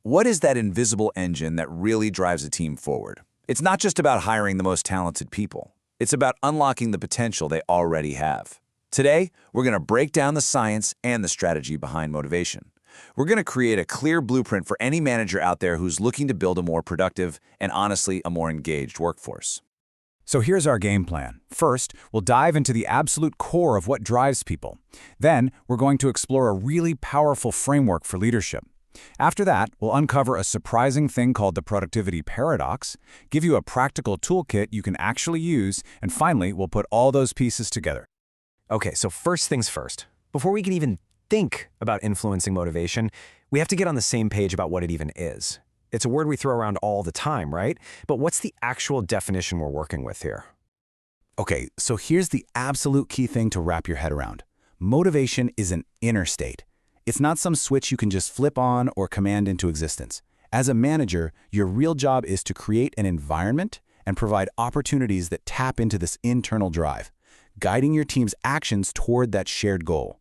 What is that invisible engine that really drives a team forward? It's not just about hiring the most talented people. It's about unlocking the potential they already have. Today, we're going to break down the science and the strategy behind motivation. We're going to create a clear blueprint for any manager out there who's looking to build a more productive and, honestly, a more engaged workforce. So here's our game plan. First, we'll dive into the absolute core of what drives people. Then, we're going to explore a really powerful framework for leadership. After that, we'll uncover a surprising thing called the productivity paradox, give you a practical toolkit you can actually use, and finally, we'll put all those pieces together. Okay, so first things first. Before we can even think about influencing motivation, we have to get on the same page about what it even is. It's a word we throw around all the time, right? But what's the actual definition we're working with here? Okay, so here's the absolute key thing to wrap your head around. Motivation is an inner state. It's not some switch you can just flip on or command into existence. As a manager, your real job is to create an environment and provide opportunities that tap into this internal drive, guiding your team's actions toward that shared goal.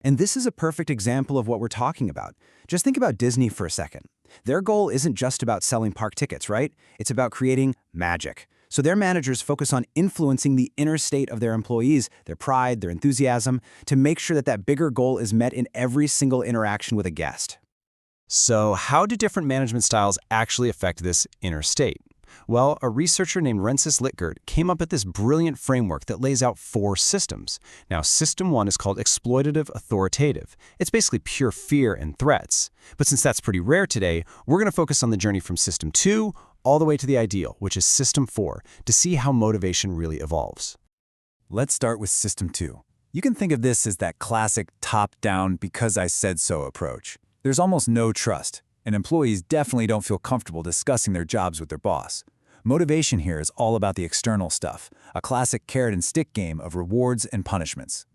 And this is a perfect example of what we're talking about. Just think about Disney for a second. Their goal isn't just about selling park tickets, right? It's about creating magic. So their managers focus on influencing the inner state of their employees, their pride, their enthusiasm, to make sure that that bigger goal is met in every single interaction with a guest. So how do different management styles actually affect this inner state? Well, a researcher named Rensis Litgert came up with this brilliant framework that lays out 4 systems. Now, System 1 is called exploitative authoritative. It's basically pure fear and threats. But since that's pretty rare today, we're going to focus on the journey from System 2 all the way to the ideal, which is System 4, to see how motivation really evolves. Let's start with System 2. You can think of this as that classic top-down because I said so approach. There's almost no trust, and employees definitely don't feel comfortable discussing their jobs with their boss. Motivation here is all about the external stuff, a classic carrot and stick game of rewards and punishments.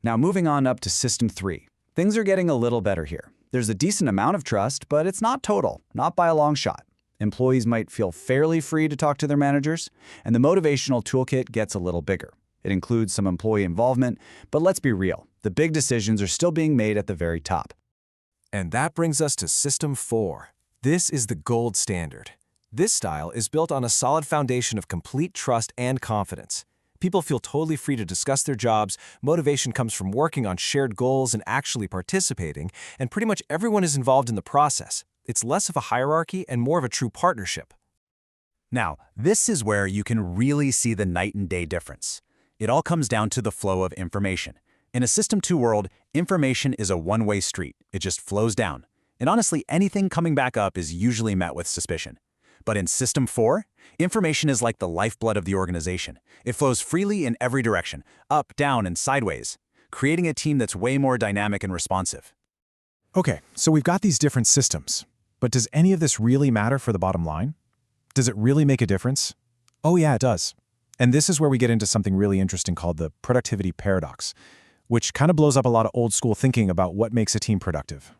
Now moving on up to System 3. Things are getting a little better here. There's a decent amount of trust, but it's not total, not by a long shot. Employees might feel fairly free to talk to their managers, and the motivational toolkit gets a little bigger. It includes some employee involvement, but let's be real, the big decisions are still being made at the very top. And that brings us to System 4. This is the gold standard. This style is built on a solid foundation of complete trust and confidence. People feel totally free to discuss their jobs, motivation comes from working on shared goals and actually participating, and pretty much everyone is involved in the process. It's less of a hierarchy and more of a true partnership. Now, this is where you can really see the night and day difference. It all comes down to the flow of information. In a System 2 world, information is a one-way street. It just flows down. And honestly, anything coming back up is usually met with suspicion. But in System 4, information is like the lifeblood of the organization. It flows freely in every direction, up, down, and sideways, creating a team that's way more dynamic and responsive. Okay, so we've got these different systems. But does any of this really matter for the bottom line? Does it really make a difference? Oh yeah, it does. And this is where we get into something really interesting called the productivity paradox, which kind of blows up a lot of old school thinking about what makes a team productive.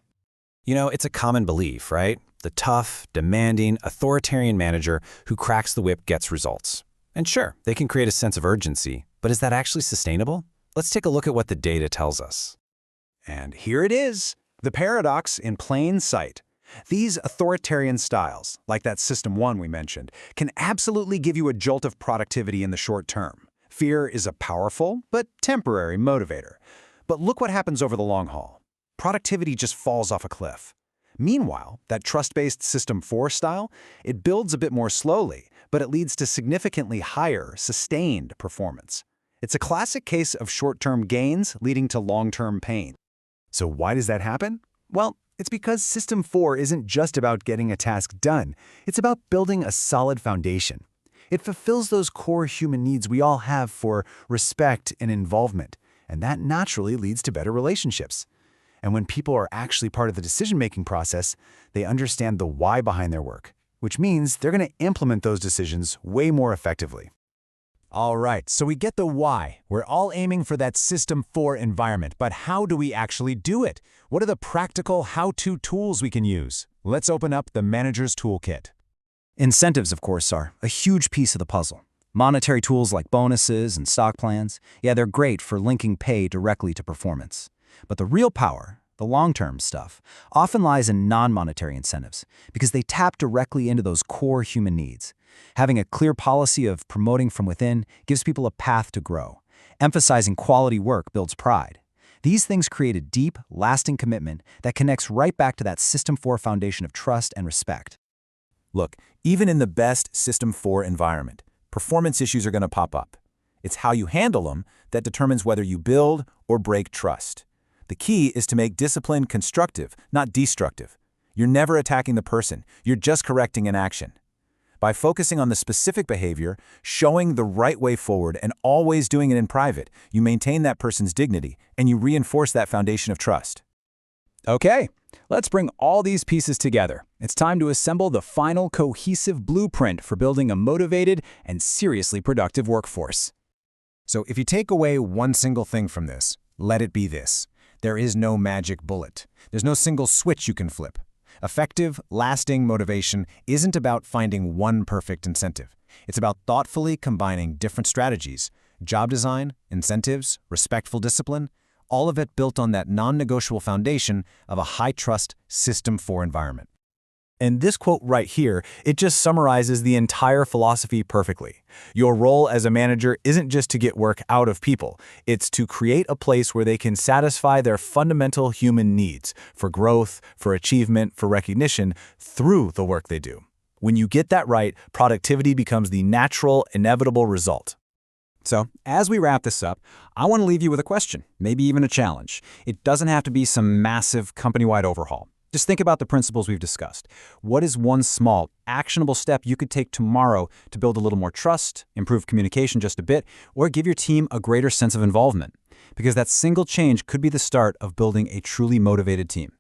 You know, it's a common belief, right? The tough, demanding, authoritarian manager who cracks the whip gets results. And sure, they can create a sense of urgency, but is that actually sustainable? Let's take a look at what the data tells us. And here it is, the paradox in plain sight. These authoritarian styles, like that System 1 we mentioned, can absolutely give you a jolt of productivity in the short term. Fear is a powerful but temporary motivator. But look what happens over the long haul. Productivity just falls off a cliff. Meanwhile, that trust-based System 4 style, it builds a bit more slowly, but it leads to significantly higher, sustained performance. It's a classic case of short-term gains leading to long-term pain. So why does that happen? Well, it's because System 4 isn't just about getting a task done. It's about building a solid foundation. It fulfills those core human needs we all have for respect and involvement, and that naturally leads to better relationships. And when people are actually part of the decision-making process, they understand the why behind their work, which means they're going to implement those decisions way more effectively. All right, so we get the why. We're all aiming for that System 4 environment, but how do we actually do it? What are the practical how-to tools we can use? Let's open up the Manager's Toolkit. Incentives, of course, are a huge piece of the puzzle. Monetary tools like bonuses and stock plans, yeah, they're great for linking pay directly to performance. But the real power, the long-term stuff, often lies in non-monetary incentives because they tap directly into those core human needs. Having a clear policy of promoting from within gives people a path to grow. Emphasizing quality work builds pride. These things create a deep, lasting commitment that connects right back to that System 4 foundation of trust and respect. Look, even in the best System 4 environment, performance issues are going to pop up. It's how you handle them that determines whether you build or break trust. The key is to make discipline constructive, not destructive. You're never attacking the person, you're just correcting an action. By focusing on the specific behavior, showing the right way forward, and always doing it in private, you maintain that person's dignity and you reinforce that foundation of trust. Okay, let's bring all these pieces together. It's time to assemble the final cohesive blueprint for building a motivated and seriously productive workforce. So if you take away one single thing from this, let it be this. There is no magic bullet. There's no single switch you can flip. Effective, lasting motivation isn't about finding one perfect incentive. It's about thoughtfully combining different strategies, job design, incentives, respectful discipline, all of it built on that non-negotiable foundation of a high-trust System 4 environment. And this quote right here, it just summarizes the entire philosophy perfectly. Your role as a manager isn't just to get work out of people. It's to create a place where they can satisfy their fundamental human needs for growth, for achievement, for recognition through the work they do. When you get that right, productivity becomes the natural, inevitable result. So, as we wrap this up, I want to leave you with a question, maybe even a challenge. It doesn't have to be some massive company-wide overhaul. Just think about the principles we've discussed. What is one small, actionable step you could take tomorrow to build a little more trust, improve communication just a bit, or give your team a greater sense of involvement? Because that single change could be the start of building a truly motivated team.